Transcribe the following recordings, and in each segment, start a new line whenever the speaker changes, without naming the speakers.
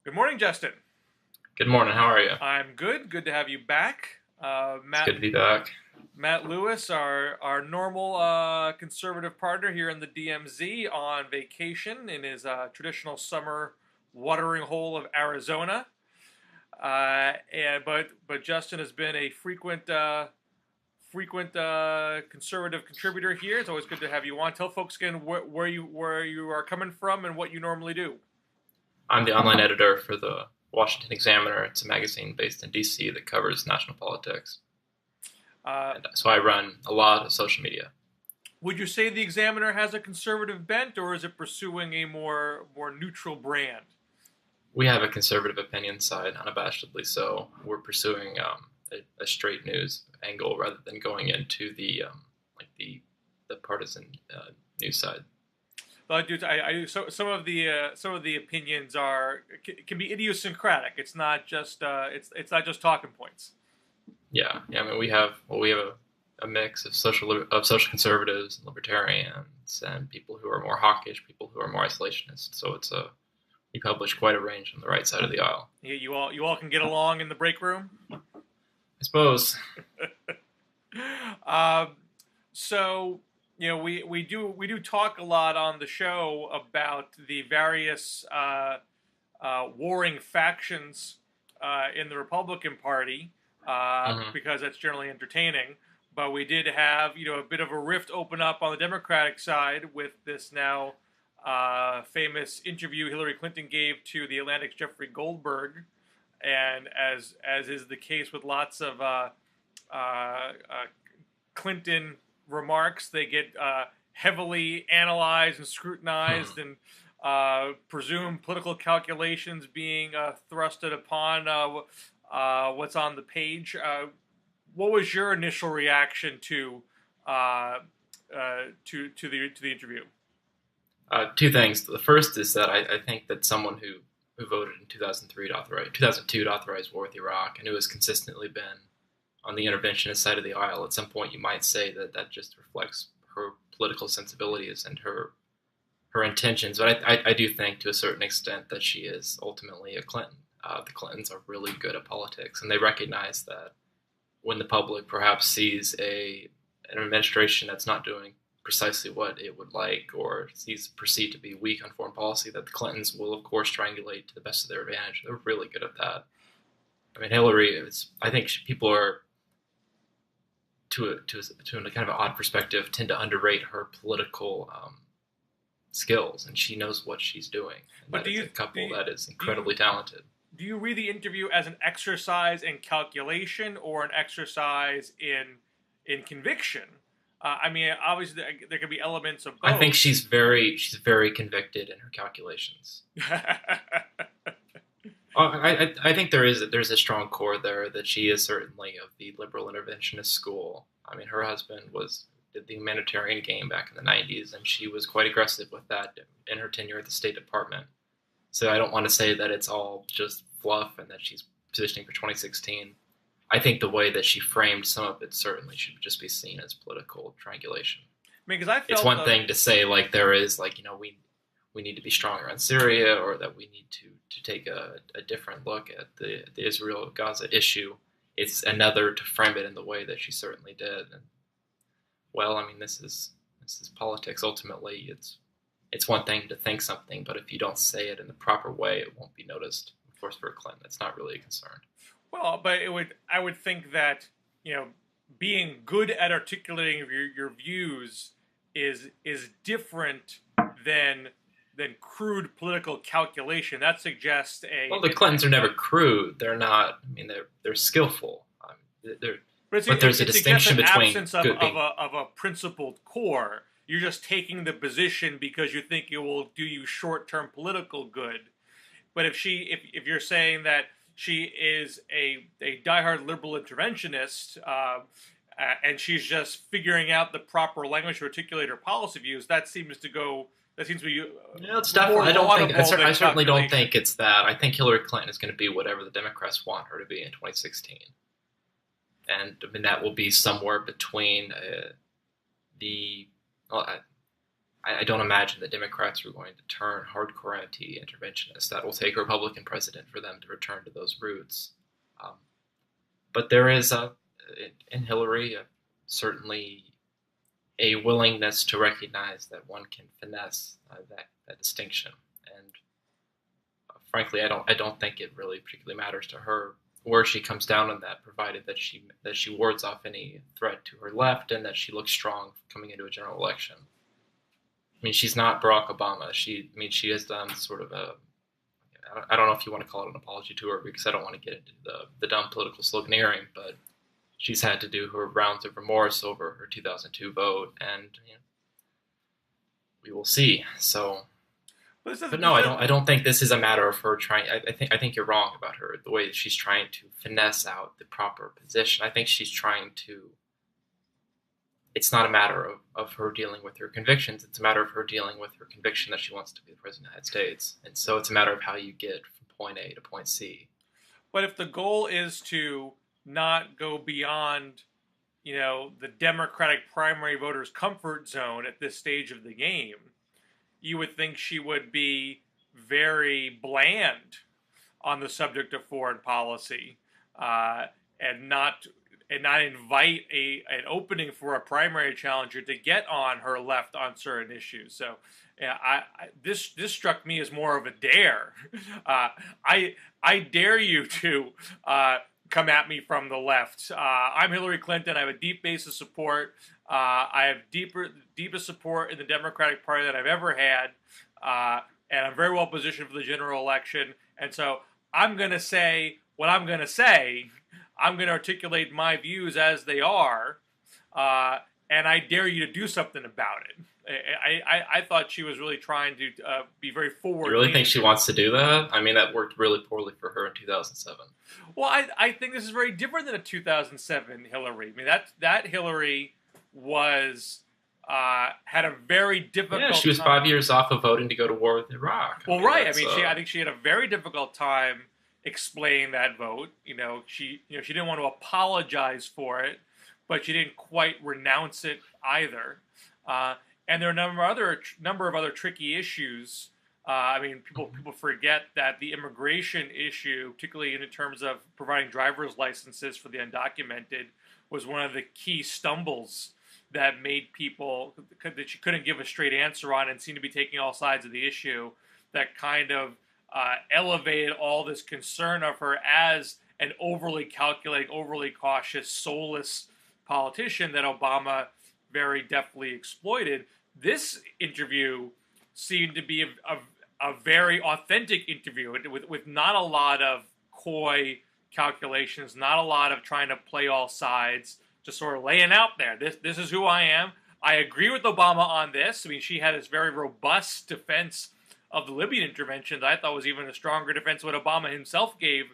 Good morning, Justin.
Good morning. How are you?
I'm good. Good to have you back.
It's
Matt
good to be back.
Matt Lewis, our normal conservative partner here in the DMZ, on vacation in his traditional summer watering hole of Arizona. But Justin has been a frequent conservative contributor here. It's always good to have you on. Tell folks again where you are coming from and what you normally do.
I'm the online editor for the Washington Examiner. It's a magazine based in DC that covers national politics.
Uh,
And so I run a lot of social media.
Would you say the Examiner has a conservative bent, or is it pursuing a more neutral brand?
We have a conservative opinion side, unabashedly so. We're pursuing a straight news angle rather than going into the partisan news side.
But so some of the opinions can be idiosyncratic. It's not just talking points.
Yeah. I mean, we have a mix of social conservatives and libertarians and people who are more hawkish, people who are more isolationist. So we publish quite a range on the right side of the aisle.
You all can get along in the break room.
I suppose.
Um, so we do talk a lot on the show about the various warring factions in the Republican Party
Hmm.
because that's generally entertaining. But we did have a bit of a rift open up on the Democratic side with this now famous interview Hillary Clinton gave to the Atlantic's Jeffrey Goldberg, and as is the case with lots of uh, Clinton remarks, they get heavily analyzed and scrutinized, and presume political calculations being thrusted upon what's on the page. What was your initial reaction uh, to the interview?
Two things. The first is that I think that someone who voted in 2002 to authorize war with Iraq and who has consistently been on the interventionist side of the aisle, at some point you might say that that just reflects her political sensibilities and her intentions. But I do think to a certain extent that she is ultimately a Clinton. The Clintons are really good at politics, and they recognize that when the public perhaps sees an administration that's not doing precisely what it would like or sees perceived to be weak on foreign policy, that the Clintons will of course triangulate to the best of their advantage. They're really good at that. I mean, Hillary is. I think people are to a kind of an odd perspective tend to underrate her political skills, and she knows what she's doing. And
But
that
do
is
you
a couple
do
that is
do you
incredibly talented.
do you read the interview as an exercise in calculation or an exercise in conviction? I mean, obviously there could be elements of
I think
both.
she's very convicted in her calculations. I think there's a strong core there that she is certainly of the liberal interventionist school. I mean, her husband did the humanitarian game back in the 90s, and she was quite aggressive with that in her tenure at the State Department. So I don't want to say that it's all just fluff and that she's positioning for 2016. I think the way that she framed some of it certainly should just be seen as political triangulation.
I mean, because I
It's
felt
one thing to say like there is like we need to be stronger on Syria or that we need to take a different look at the Israel Gaza issue. It's another to frame it in the way that she certainly did. And well, I mean, this is politics. Ultimately, it's one thing to think something, but if you don't say it in the proper way, it won't be noticed. Of course, for Clinton, that's not really a concern.
well, but I would think that you know being good at articulating your views is different than crude political calculation. That suggests
Well, the Clintons are never crude. They're not. I mean, they're skillful. They're,
but
but there's a
it suggests an
distinction between
absence of,
good being.
of a principled core. You're just taking the position because you think it will do you short term political good. But if you're saying that she is a diehard liberal interventionist, and she's just figuring out the proper language to articulate her policy views, that seems to be
No, it's
more
definitely. I don't think.
laudable than
I certainly don't
calculation.
think it's that. I think Hillary Clinton is going to be whatever the Democrats want her to be in 2016, and I mean that will be somewhere between the. Well, I don't imagine that Democrats are going to turn hardcore anti-interventionists. That will take a Republican president for them to return to those roots. Um, but there is in Hillary certainly a willingness to recognize that one can finesse that distinction. And frankly, I don't think it really particularly matters to her where she comes down on that, provided that she wards off any threat to her left and that she looks strong coming into a general election. I mean, she's not Barack Obama. She has done sort of I don't know if you want to call it an apology to her, because I don't want to get into the dumb political sloganeering, but she's had to do her rounds of remorse over her 2002 vote, and we will see. So, but no, I don't think this is a matter of her trying. I think you're wrong about her, the way that she's trying to finesse out the proper position. I think she's trying to. It's not a matter of her dealing with her convictions. It's a matter of her dealing with her conviction that she wants to be the president of the United States. And so it's a matter of how you get from point A to point C.
But if the goal is to not go beyond, the Democratic primary voters' comfort zone at this stage of the game, you would think she would be very bland on the subject of foreign policy, and not invite an opening for a primary challenger to get on her left on certain issues. So, yeah, this struck me as more of a dare. I dare you to come at me from the left. I'm Hillary Clinton. I have a deep base of support. I have deepest support in the Democratic Party that I've ever had, and I'm very well positioned for the general election. And so I'm going to say what I'm going to say. I'm going to articulate my views as they are, and I dare you to do something about it. I thought she was really trying to be very forward.
You really think she wants to do that? I mean, that worked really poorly for her in 2007.
Well, I think this is very different than a 2007 Hillary. I mean, that Hillary was had a very difficult.
Yeah, she was 5 years off of voting to go to war with Iraq.
Well, right. I mean, I think she had a very difficult time explaining that vote. She didn't want to apologize for it, but she didn't quite renounce it either. And there are a number of other tricky issues. I mean, people forget that the immigration issue, particularly in terms of providing driver's licenses for the undocumented, was one of the key stumbles that made people that she couldn't give a straight answer on and seemed to be taking all sides of the issue. That kind of elevated all this concern of her as an overly calculating, overly cautious, soulless politician that Obama very deftly exploited. This interview seemed to be a very authentic interview with not a lot of coy calculations, not a lot of trying to play all sides, just sort of laying out there. This is who I am. I agree with Obama on this. I mean, she had this very robust defense of the Libyan intervention that I thought was even a stronger defense what Obama himself gave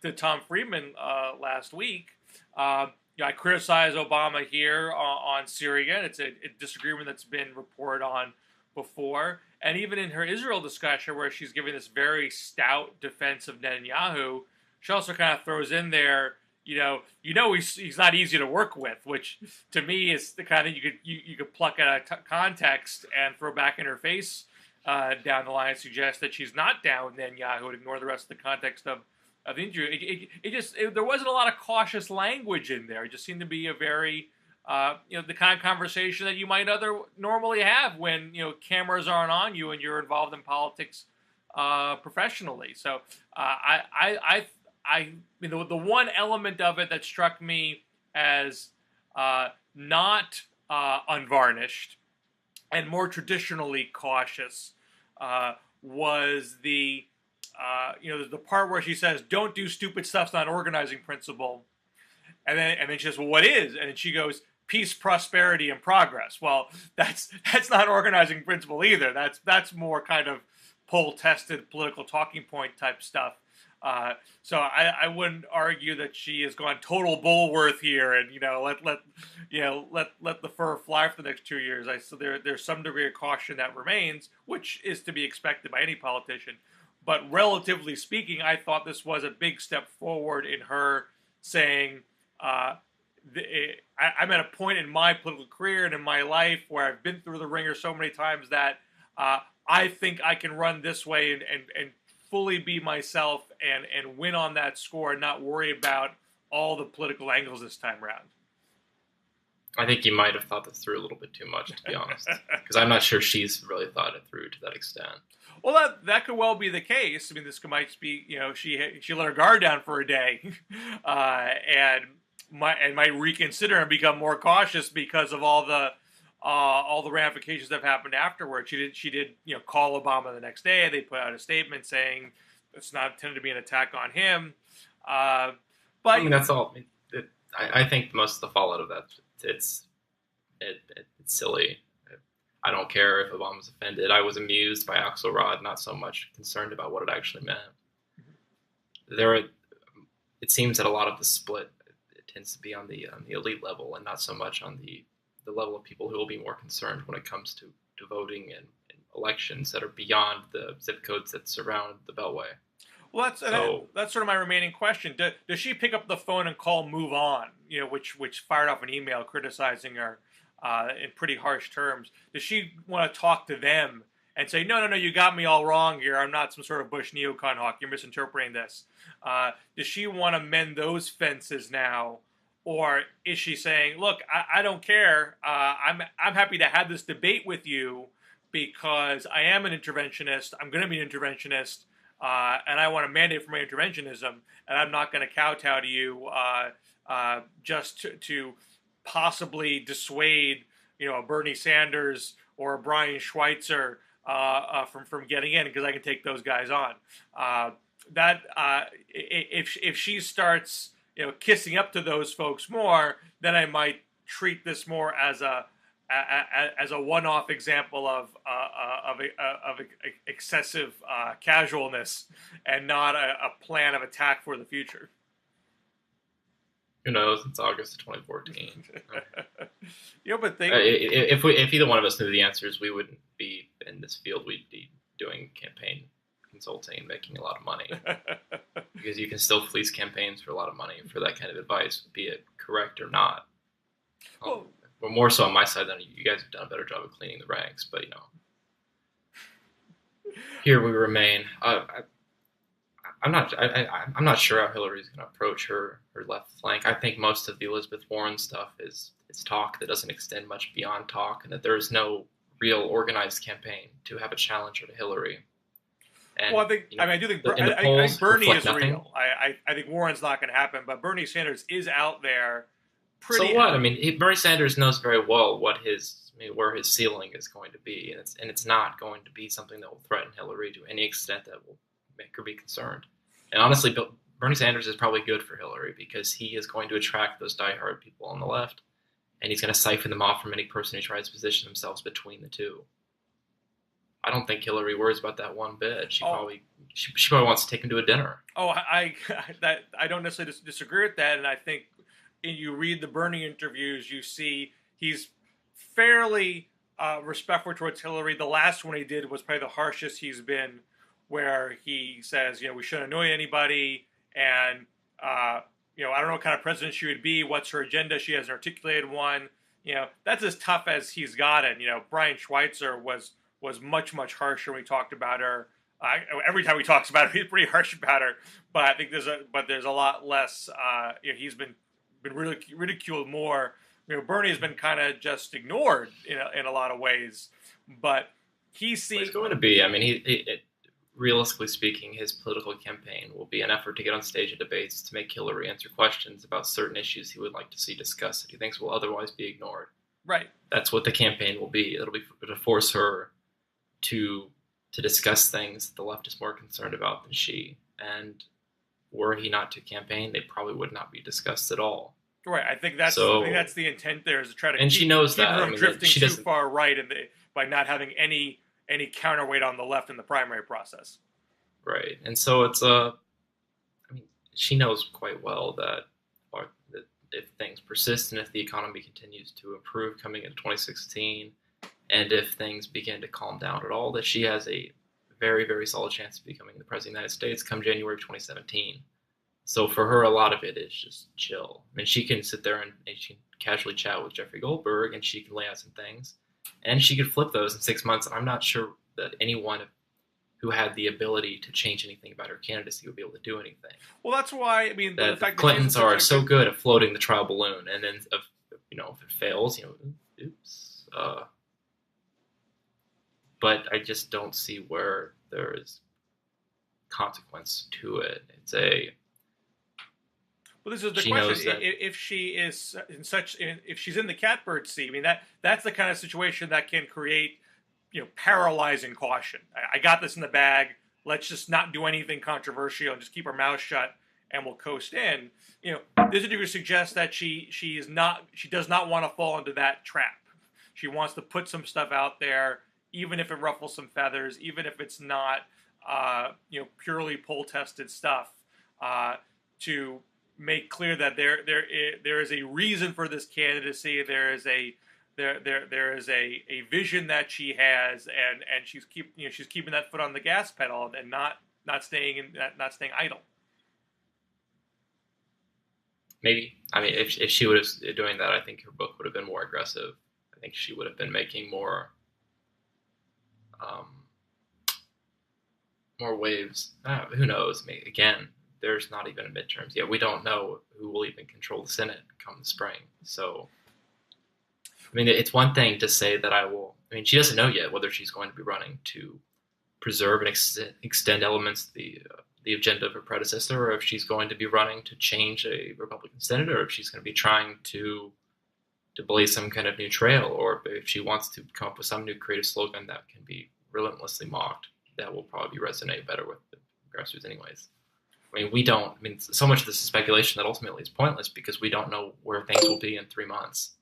to Tom Friedman last week. I criticize Obama here on Syria. It's a disagreement that's been reported on before. And even in her Israel discussion, where she's giving this very stout defense of Netanyahu, she also kind of throws in there, he's not easy to work with, which to me is the kind of you could pluck out of context and throw back in her face down the line and suggest that she's not down with Netanyahu and ignore the rest of the context of the interview. There wasn't a lot of cautious language in there. It just seemed to be a very, the kind of conversation that you might normally have when, cameras aren't on you and you're involved in politics professionally. So the one element of it that struck me as not unvarnished and more traditionally cautious was the part where she says, "Don't do stupid stuff, it's not organizing principle," and then she says, "Well, what is?" And then she goes, "Peace, prosperity, and progress." Well, that's not organizing principle either. That's more kind of poll-tested political talking point type stuff. So I wouldn't argue that she has gone total Bulworth here and let the fur fly for the next 2 years. So there's some degree of caution that remains, which is to be expected by any politician. But relatively speaking, I thought this was a big step forward in her saying I'm at a point in my political career and in my life where I've been through the ringer so many times that I think I can run this way and fully be myself and win on that score and not worry about all the political angles this time around.
I think you might have thought this through a little bit too much, to be honest, because I'm not sure she's really thought it through to that extent.
Well, that could well be the case. I mean, this might be, she let her guard down for a day, and might reconsider and become more cautious because of all the ramifications that have happened afterwards. She did call Obama the next day. They put out a statement saying it's not intended to be an attack on him. But
I mean, that's all. I think most of the fallout of that, it's silly. I don't care if Obama's offended. I was amused by Axelrod, not so much concerned about what it actually meant. It seems that a lot of the split tends to be on the elite level and not so much on the level of people who will be more concerned when it comes to voting and elections that are beyond the zip codes that surround the Beltway.
Well, that's sort of my remaining question. Does she pick up the phone and call Move On, which fired off an email criticizing her in pretty harsh terms? Does she want to talk to them and say, no, you got me all wrong here. I'm not some sort of Bush neocon hawk. You're misinterpreting this. Does she want to mend those fences now? Or is she saying, look, I don't care. I'm happy to have this debate with you because I am an interventionist. I'm going to be an interventionist. And I want a mandate for my interventionism, and I'm not going to kowtow to you just to possibly dissuade, a Bernie Sanders or a Brian Schweitzer from getting in because I can take those guys on. If she starts, kissing up to those folks more, then I might treat this more as a one-off example of excessive casualness and not a plan of attack for the future.
Who knows? It's August of 2014.
But
if either one of us knew the answers, we wouldn't be in this field. We'd be doing campaign consulting and making a lot of money because you can still fleece campaigns for a lot of money for that kind of advice, be it correct or not. Well, more so on my side than you guys have done a better job of cleaning the ranks, but here we remain. I'm not sure how Hillary's going to approach her left flank. I think most of the Elizabeth Warren stuff is talk that doesn't extend much beyond talk, and that there is no real organized campaign to have a challenger to Hillary. And,
well, I do think Bernie is real. I think Warren's not going to happen, but Bernie Sanders is out there.
So what? I mean, Bernie Sanders knows very well where his ceiling is going to be, and it's not going to be something that will threaten Hillary to any extent that will make her be concerned. And honestly, Bernie Sanders is probably good for Hillary because he is going to attract those diehard people on the left, and he's going to siphon them off from any person who tries to position themselves between the two. I don't think Hillary worries about that one bit. She probably wants to take him to a dinner.
I don't necessarily disagree with that, and I think you read the Bernie interviews, you see he's fairly respectful towards Hillary. The last one he did was probably the harshest he's been, where he says, we shouldn't annoy anybody, and I don't know what kind of president she would be. What's her agenda? She hasn't articulated one. That's as tough as he's gotten. Brian Schweitzer was much harsher when we talked about her. Every time he talks about her, he's pretty harsh about her. But I think there's a lot less. He's been really ridiculed more. Bernie has been kind of just ignored in a lot of ways. But he's
going to be. I mean, realistically speaking, his political campaign will be an effort to get on stage at debates to make Hillary answer questions about certain issues he would like to see discussed that he thinks will otherwise be ignored.
Right.
That's what the campaign will be. It'll be to force her to discuss things that the left is more concerned about than she. And were he not to campaign, they probably would not be discussed at all.
Right. I think that's the intent there, is to try to
and she knows
keep
that.
her from drifting too far right, by not having any counterweight on the left in the primary process.
Right. And so it's she knows quite well that if things persist and if the economy continues to improve coming into 2016, and if things begin to calm down at all, that she has a very, very solid chance of becoming the president of the United States come January 2017. So for her, a lot of it is just chill. I mean, she can sit there and she can casually chat with Jeffrey Goldberg, and she can lay out some things, and she could flip those in 6 months. I'm not sure that anyone who had the ability to change anything about her candidacy would be able to do anything.
Well, that's why, I mean,
That
the fact
the Clintons
that
are so good at floating the trial balloon, and then if it fails, oops. But I just don't see where there is consequence to it. It's a
Well, this is the
she
question:
knows that
if she is if she's in the catbird seat, I mean that's the kind of situation that can create, paralyzing caution. I got this in the bag. Let's just not do anything controversial and just keep our mouth shut, and we'll coast in. This interview suggests that she does not want to fall into that trap. She wants to put some stuff out there, even if it ruffles some feathers, even if it's not purely poll tested stuff, to make clear that there is a reason for this candidacy. There is a vision that she has, and she's keeping that foot on the gas pedal and not staying idle.
Maybe. I mean, if she was doing that, I think her book would have been more aggressive. I think she would have been making more waves. Who knows? Maybe, again, there's not even a midterms yet. We don't know who will even control the Senate come the spring. So, I mean, it's one thing to say that she doesn't know yet whether she's going to be running to preserve and extend elements of the agenda of her predecessor, or if she's going to be running to change a Republican senator, or if she's going to be trying to blaze some kind of new trail, or if she wants to come up with some new creative slogan that can be relentlessly mocked, that will probably resonate better with the progressives anyways. I mean, so much of this is speculation that ultimately is pointless because we don't know where things will be in 3 months.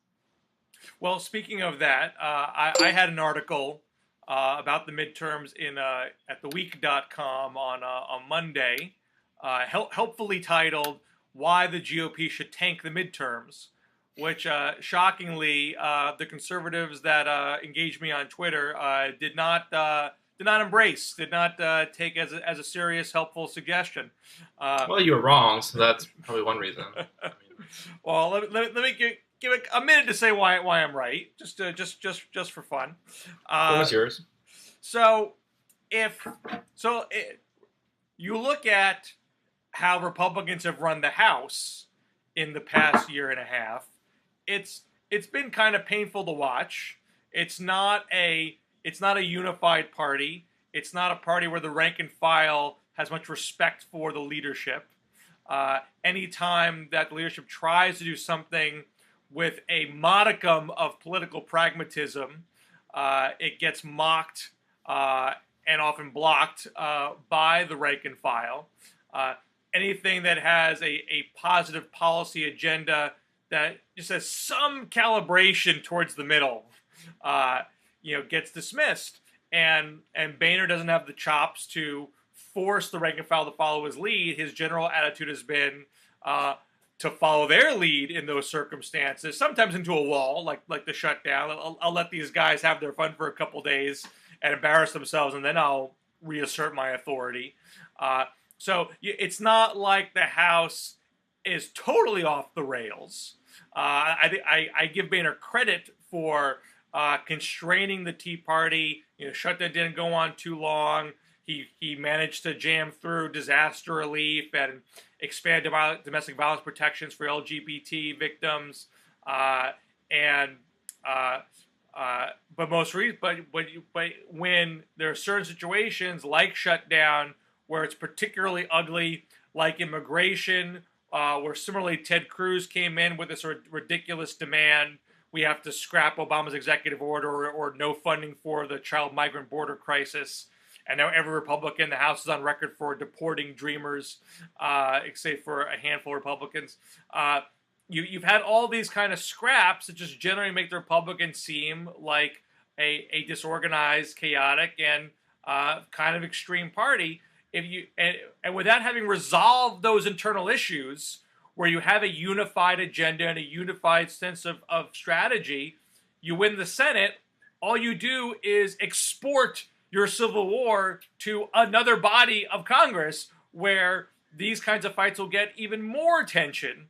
Well, speaking of that, I had an article about the midterms at theweek.com on Monday, helpfully titled "Why the GOP Should Tank the Midterms," which shockingly the conservatives that engaged me on Twitter did not embrace, did not take as a serious, helpful suggestion.
Well, you were wrong, so that's probably one reason.
Well, let me give it a minute to say why I'm right, just for fun.
What was yours?
So, you look at how Republicans have run the House in the past year and a half, it's been kind of painful to watch. It's not a unified party. It's not a party where the rank and file has much respect for the leadership. Anytime that the leadership tries to do something with a modicum of political pragmatism, it gets mocked and often blocked by the rank and file. Anything that has a positive policy agenda that just has some calibration towards the middle, gets dismissed. And Boehner doesn't have the chops to force the rank and file to follow his lead. His general attitude has been to follow their lead in those circumstances, sometimes into a wall, like the shutdown. I'll let these guys have their fun for a couple days and embarrass themselves, and then I'll reassert my authority. So it's not like the House is totally off the rails. I give Boehner credit for constraining the Tea Party. Shutdown didn't go on too long. He managed to jam through disaster relief and expand domestic violence protections for LGBT victims. But when there are certain situations like shutdown where it's particularly ugly, like immigration, where similarly Ted Cruz came in with this ridiculous demand, we have to scrap Obama's executive order or no funding for the child migrant border crisis. And now every Republican in the House is on record for deporting Dreamers, except for a handful of Republicans. You've had all these kind of scraps that just generally make the Republicans seem like a disorganized, chaotic, and kind of extreme party. And without having resolved those internal issues, where you have a unified agenda and a unified sense of strategy, you win the Senate. All you do is export your civil war to another body of Congress where these kinds of fights will get even more attention.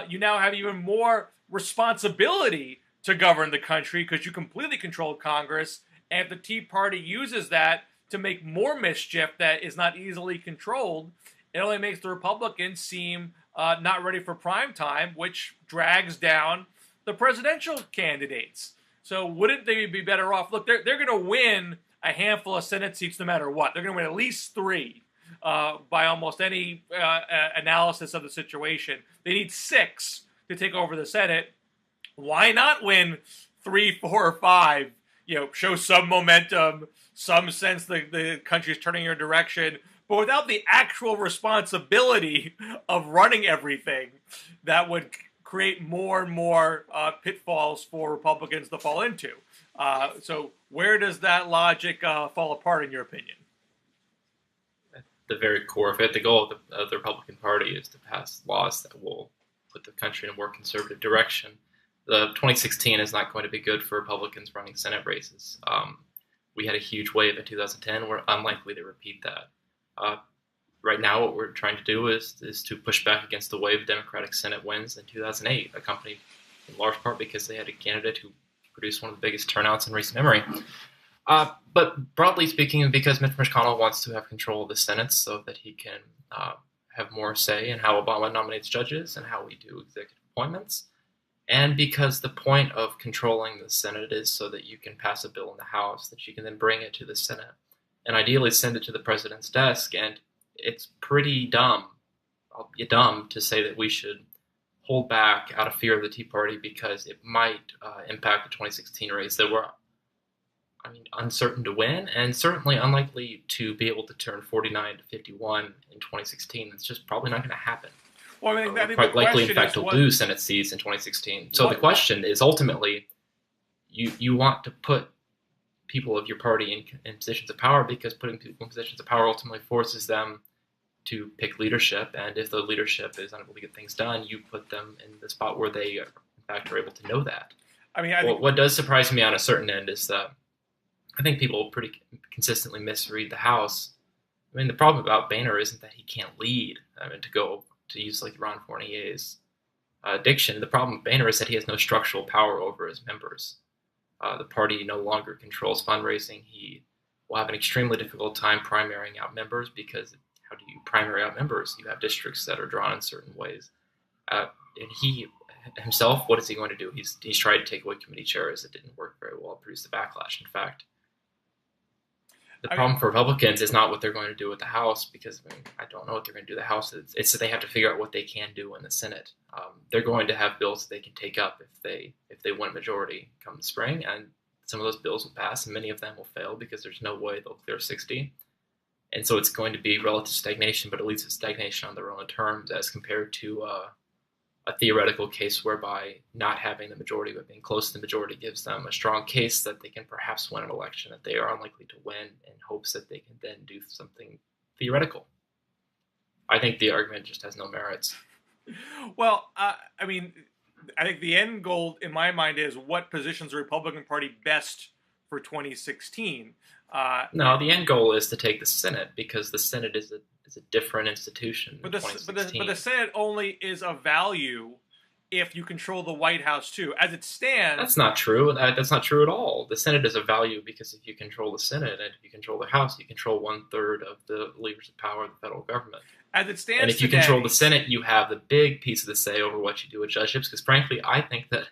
You now have even more responsibility to govern the country because you completely control Congress. And if the Tea Party uses that to make more mischief that is not easily controlled, it only makes the Republicans seem not ready for prime time, which drags down the presidential candidates. So wouldn't they be better off? Look, they're going to win a handful of Senate seats no matter what. They're going to win at least 3 by almost any analysis of the situation. They need 6 to take over the Senate. Why not win 3, 4, or 5? Show some momentum, some sense that the country's turning in a direction, but without the actual responsibility of running everything, that would create more and more pitfalls for Republicans to fall into. So where does that logic fall apart, in your opinion?
At the very core of it, the goal of the Republican Party is to pass laws that will put the country in a more conservative direction. The 2016 is not going to be good for Republicans running Senate races. We had a huge wave in 2010. We're unlikely to repeat that. Right now, what we're trying to do is to push back against the wave of Democratic Senate wins in 2008, accompanied in large part because they had a candidate who produced one of the biggest turnouts in recent memory. But broadly speaking, because Mitch McConnell wants to have control of the Senate so that he can have more say in how Obama nominates judges and how we do executive appointments, and because the point of controlling the Senate is so that you can pass a bill in the House that you can then bring it to the Senate and ideally send it to the president's desk. And it's pretty dumb to say that we should hold back out of fear of the Tea Party because it might impact the 2016 race that were, uncertain to win and certainly unlikely to be able to turn 49 to 51 in 2016. It's just probably not going to happen.
Well, I think
quite likely, in fact, to lose Senate seats in 2016. So the question is ultimately, you want to put people of your party in positions of power because putting people in positions of power ultimately forces them to pick leadership. And if the leadership is unable to get things done, you put them in the spot where they, in fact, are able to know that. I think what does surprise me on a certain end is that I think people pretty consistently misread the House. The problem about Boehner isn't that he can't lead. To use like Ron Fournier's diction, the problem with Boehner is that he has no structural power over his members. The party no longer controls fundraising. He will have an extremely difficult time primarying out members because how do you primary out members? You have districts that are drawn in certain ways. And he himself, what is he going to do? He's tried to take away committee chairs. It didn't work very well. It produced a backlash, in fact. The problem for Republicans is not what they're going to do with the House, because I don't know what they're going to do with the House. It's that they have to figure out what they can do in the Senate. They're going to have bills that they can take up if they win a majority come the spring, and some of those bills will pass, and many of them will fail because there's no way they'll clear 60. And so it's going to be relative stagnation, but at least it's stagnation on their own terms as compared to a theoretical case whereby not having the majority but being close to the majority gives them a strong case that they can perhaps win an election that they are unlikely to win in hopes that they can then do something theoretical. I think the argument just has no merits.
Well, I think the end goal in my mind is what positions the Republican Party best for 2016.
No, the end goal is to take the Senate because the Senate is a different institution.
But the Senate only is of value if you control the White House too. As it stands,
that's not true. That's not true at all. The Senate is of value because if you control the Senate and if you control the House, you control 1/3 of the levers of power of the federal government.
As it stands,
and if you control the Senate, you have the big piece of the say over what you do with judgeships. Because frankly, I think that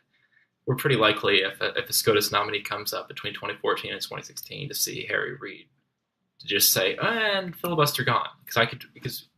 we're pretty likely if a SCOTUS nominee comes up between 2014 and 2016 to see Harry Reid, to just say, and filibuster gone. Because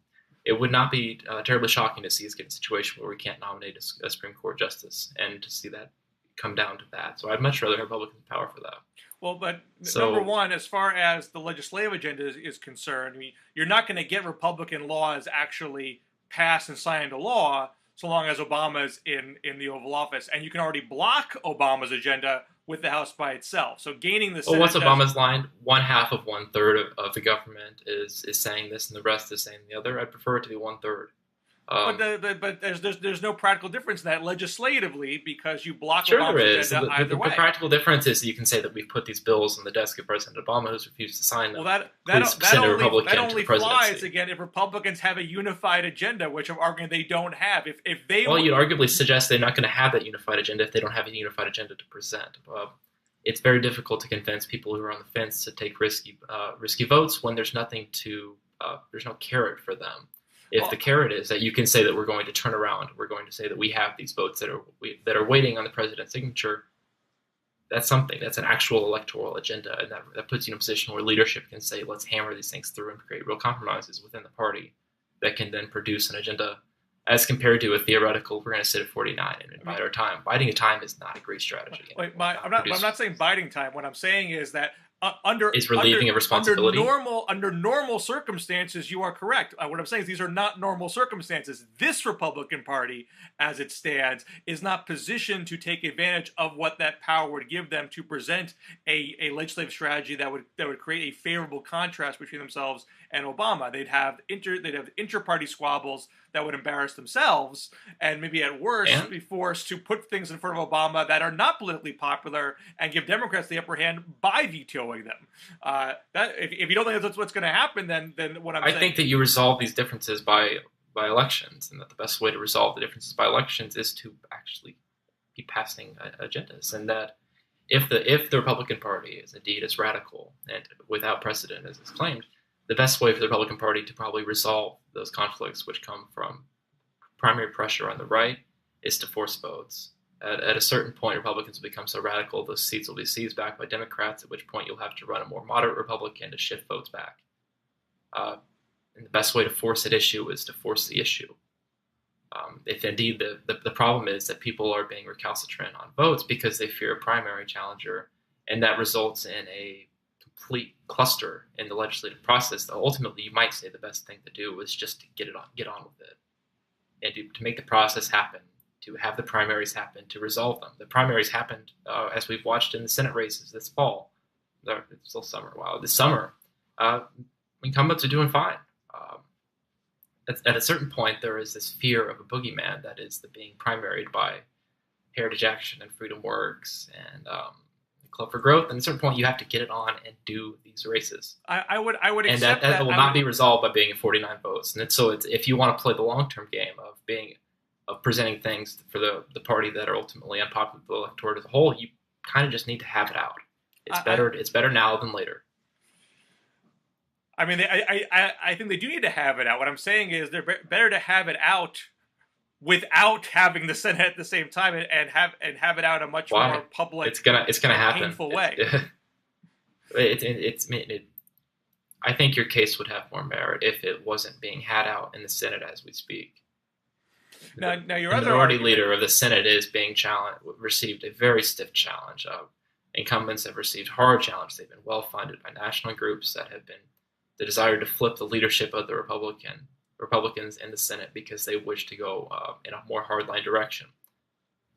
it would not be terribly shocking to see us get in a situation where we can't nominate a Supreme Court justice and to see that come down to that. So I'd much rather have Republican power for that.
Well, but number one, as far as the legislative agenda is concerned, you're not going to get Republican laws actually passed and signed into law so long as Obama's in the Oval Office. And you can already block Obama's agenda with the House by itself. So gaining the Senate...
Well, what's Obama's line? 1/2 of 1/3 of the government is saying this and the rest is saying the other. I'd prefer it to be 1/3.
But there's no practical difference in that legislatively because you block
Sure,
Obama's
there is.
agenda either
The
way.
practical difference is you can say that we've put these bills on the desk of President Obama, who's refused to sign them.
Well, that
Send a Republican
that
to
only
the presidency.
flies again if Republicans have a unified agenda, which I'm arguing they don't have. If they
Well, you'd arguably suggest they're not going to have that unified agenda if they don't have a unified agenda to present. It's very difficult to convince people who are on the fence to take risky votes when there's nothing to there's no carrot for them. If the carrot is that you can say that we're going to turn around, we're going to say that we have these votes that are waiting on the president's signature, that's something. That's an actual electoral agenda, and that puts you in a position where leadership can say, let's hammer these things through and create real compromises within the party that can then produce an agenda as compared to a theoretical, we're going to sit at 49 and bide our time. Biding a time is not a great strategy.
I'm not saying biding time. What I'm saying is that
is relieving a responsibility.
Under normal circumstances, you are correct. What I'm saying is these are not normal circumstances. This Republican Party, as it stands, is not positioned to take advantage of what that power would give them to present a legislative strategy that would create a favorable contrast between themselves and Obama. They'd have inter-party squabbles that would embarrass themselves, and maybe at worst be forced to put things in front of Obama that are not politically popular and give Democrats the upper hand by vetoing them. That if you don't think that's what's going to happen, then what I
think that you resolve these differences by elections, and that the best way to resolve the differences by elections is to actually be passing agendas, and that if the Republican Party is indeed as radical and without precedent as is claimed, the best way for the Republican Party to probably resolve those conflicts which come from primary pressure on the right is to force votes. At a certain point, Republicans will become so radical, those seats will be seized back by Democrats, at which point you'll have to run a more moderate Republican to shift votes back. And the best way to force an issue is to force the issue. If indeed the problem is that people are being recalcitrant on votes because they fear a primary challenger, and that results in a complete cluster in the legislative process, that ultimately you might say the best thing to do is just to get on with it, and to make the process happen, to have the primaries happen, to resolve them. The primaries happened, as we've watched in the Senate races this fall. It's still summer. Wow, this summer, incumbents are doing fine. At a certain point, there is this fear of a boogeyman that is being primaried by Heritage Action and Freedom Works and Club for Growth. And at a certain point, you have to get it on and do these races.
I would accept
that. And that will not be resolved by being at 49 votes. And so if you want to play the long-term game of presenting things for the party that are ultimately unpopular with the electorate as a whole, you kind of just need to have it out. It's better now than later.
I mean, I think they do need to have it out. What I'm saying is they're better to have it out without having the Senate at the same time and have it out in a much more public,
it's gonna happen,
painful way.
I think your case would have more merit if it wasn't being had out in the Senate as we speak.
Now your
the
other
minority
argument,
leader of the Senate is being received a very stiff challenge. Incumbents have received hard challenge. They've been well funded by national groups that have been the desire to flip the leadership of the Republicans in the Senate because they wish to go in a more hardline direction.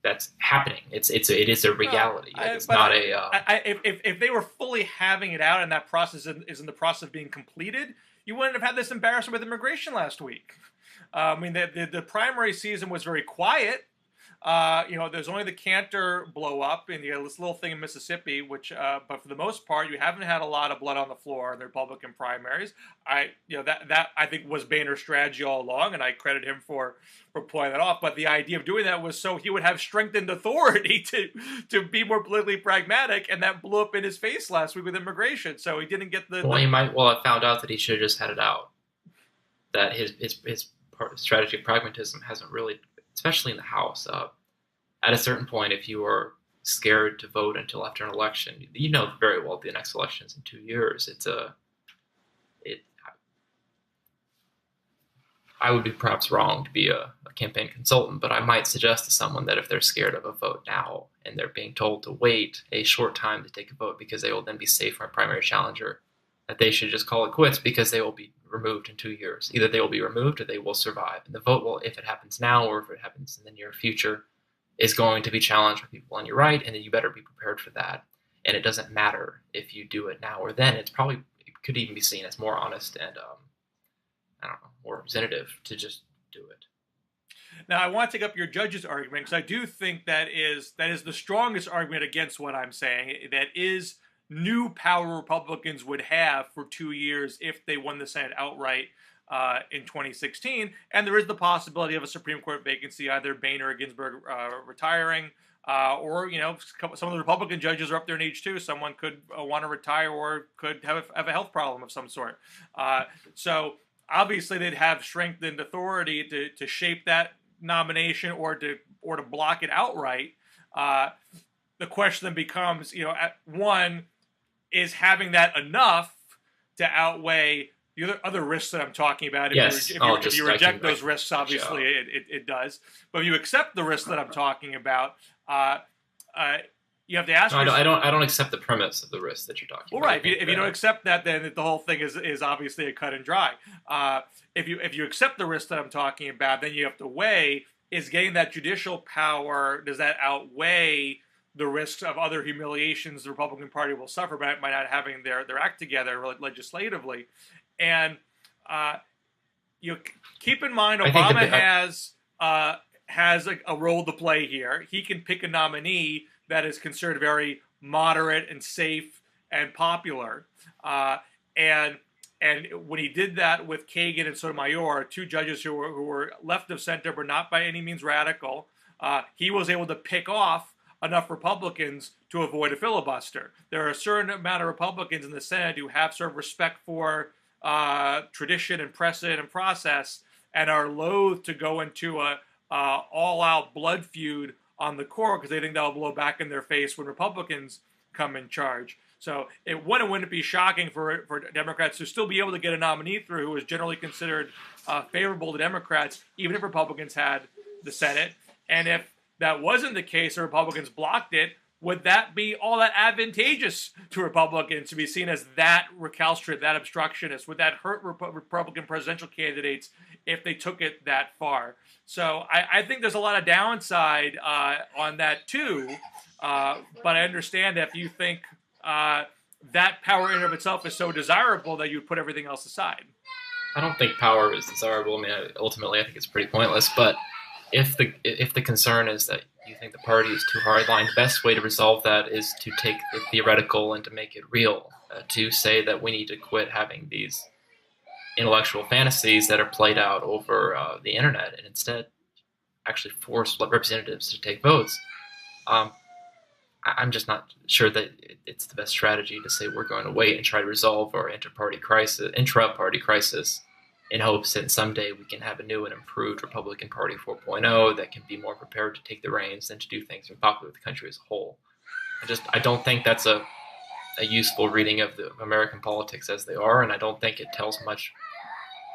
That's happening. It is a reality. It's not
if they were fully having it out and that process is in the process of being completed, you wouldn't have had this embarrassment with immigration last week. I mean, the primary season was very quiet. There's only the Cantor blow up in this little thing in Mississippi, but for the most part, you haven't had a lot of blood on the floor in the Republican primaries. That I think was Boehner's strategy all along, and I credit him for pulling that off. But the idea of doing that was so he would have strengthened authority to be more politically pragmatic, and that blew up in his face last week with immigration. So he didn't get
he might well have found out that he should have just had it out. That his strategy of pragmatism hasn't really, especially in the House. At a certain point, if you are scared to vote until after an election, you know very well the next election is in 2 years. I would be perhaps wrong to be a campaign consultant, but I might suggest to someone that if they're scared of a vote now and they're being told to wait a short time to take a vote because they will then be safe from a primary challenger, that they should just call it quits because they will be removed in 2 years. Either they will be removed or they will survive. And the vote will, if it happens now or if it happens in the near future, is going to be challenged by people on your right, and then you better be prepared for that. And it doesn't matter if you do it now or then. It could even be seen as more honest and, more representative to just do it.
Now, I want to take up your judge's argument because I do think that is the strongest argument against what I'm saying. That is new power Republicans would have for 2 years if they won the Senate outright in 2016. And there is the possibility of a Supreme Court vacancy, either Boehner or Ginsburg retiring. Or, some of the Republican judges are up there in age too. Someone could want to retire or could have a health problem of some sort. So obviously they'd have strengthened authority to shape that nomination or to block it outright. The question then becomes, one, is having that enough to outweigh the other risks that I'm talking about? If you reject those risks, obviously it does. But if you accept the risks that I'm talking about, you have to ask.
No, I don't accept the premise of the risk that you're talking about.
Well, right. If you don't accept that, then the whole thing is obviously a cut and dry. If you accept the risk that I'm talking about, then you have to weigh: is getting that judicial power, does that outweigh the risks of other humiliations the Republican Party will suffer by not having their act together legislatively? And you keep in mind, Obama has a role to play here. He can pick a nominee that is considered very moderate and safe and popular. And when he did that with Kagan and Sotomayor, two judges who were left of center but not by any means radical, he was able to pick off enough Republicans to avoid a filibuster. There are a certain amount of Republicans in the Senate who have sort of respect for tradition and precedent and process and are loath to go into a all-out blood feud on the court because they think that'll blow back in their face when Republicans come in charge. So wouldn't it be shocking for Democrats to still be able to get a nominee through who is generally considered favorable to Democrats, even if Republicans had the Senate? And if that wasn't the case, or Republicans blocked it, would that be all that advantageous to Republicans to be seen as that recalcitrant, that obstructionist? Would that hurt Republican presidential candidates if they took it that far? So I think there's a lot of downside on that too. But I understand if you think that power in and of itself is so desirable that you'd put everything else aside.
I don't think power is desirable. I mean, ultimately, I think it's pretty pointless. But if the concern is that you think the party is too hardline, the best way to resolve that is to take the theoretical and to make it real. To say that we need to quit having these intellectual fantasies that are played out over the internet and instead actually force representatives to take votes. I'm just not sure that it's the best strategy to say we're going to wait and try to resolve our intra-party crisis in hopes that someday we can have a new and improved Republican Party 4.0 that can be more prepared to take the reins and to do things unpopular with the country as a whole. I don't think that's a useful reading of the American politics as they are, and I don't think it tells much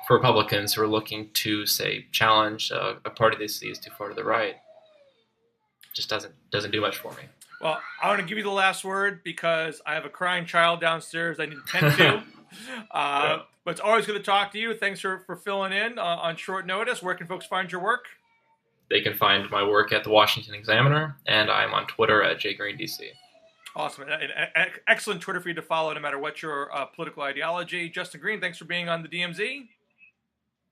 for Republicans who are looking to, say, challenge a party they see as too far to the right. It just doesn't do much for me.
Well, I want to give you the last word because I have a crying child downstairs I need to tend to. But it's always good to talk to you. Thanks for filling in on short notice. Where can folks find your work?
They can find my work at the Washington Examiner, and I'm on Twitter at jgreendc.
Awesome. An excellent Twitter feed to follow no matter what your political ideology. Justin Green, thanks for being on the DMZ.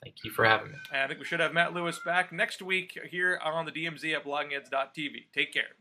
Thank you for having me.
And I think we should have Matt Lewis back next week here on the DMZ at bloggingheads.tv. Take care.